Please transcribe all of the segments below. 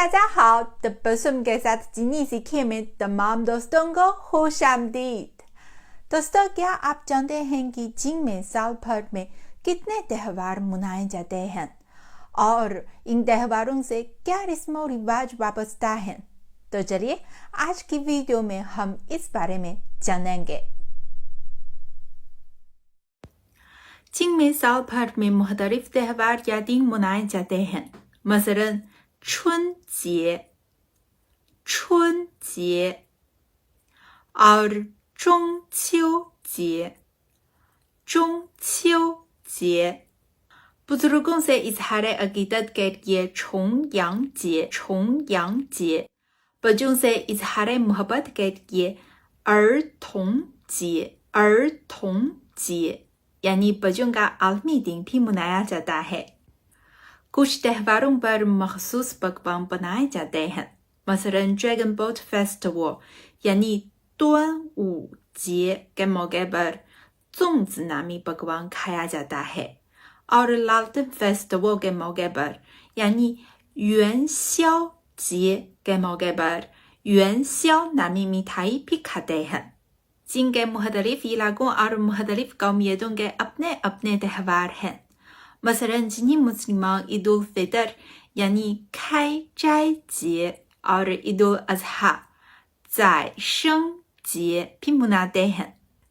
大家好 तबस्सुम के साथ चीनी सीखिए में तमाम दोस्तों को खुशामदीद। दोस्तों, क्या आप जानते हैं कि चीन में साल भर में कितने त्योहार मनाए जाते हैं और इन त्योहारों से क्या रस्म रिवाज वाबस्ता है? तो चलिए आज की वीडियो में हम इस बारे में जानेंगे। चीन में साल भर में मुख्तलिफ त्योहार या दिन मनाए जाते हैं। मसलन春节और中秋节 बुजुर्गों से इजहार अकीदत के लिए重阳节 बच्चों से इजहार मोहब्बत के लिए 儿童节 यानी बच्चों का आलमी दिन भी मनाया जाता है। कुछ त्योहारों पर मखसूस पकवान बनाए जाते हैं। मसलन ड्रैगन बोट फेस्टिवल यानी 端午节 के मौके पर 粽子 नामी पकवान खाया जाता है और लालटेन फेस्टिवल के मौके पर यानी 元宵节 के मौके पर 元宵 नामी मिठाई भी खाते हैं। चीन के मुख्तलिफ इलाकों और मुख्तलिफ कौमियतों के अपने अपने त्योहार हैं। मसलन चीनी मुस्लिमान ईद उल फितर यानी 开斋节 और ईद उल अज़हा 宰生节 भी मनाते हैं।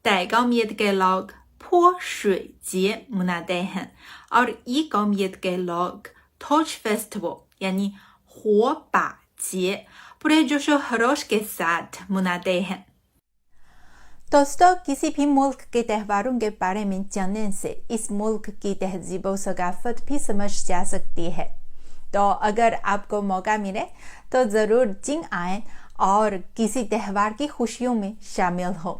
ताई कौमियत के लोग 泼水节 मनाते हैं और ई कौमियत के लोग torch festival यानी 火把节 पूरे जोश व खरोश के साथ मनाते हैं। दोस्तों, किसी भी मुल्क के त्योहारों के बारे में जानने से इस मुल्क की तहजीब व सकाफत भी समझ जा सकती है। तो अगर आपको मौका मिले तो ज़रूर चीन आएं और किसी त्योहार की खुशियों में शामिल हो।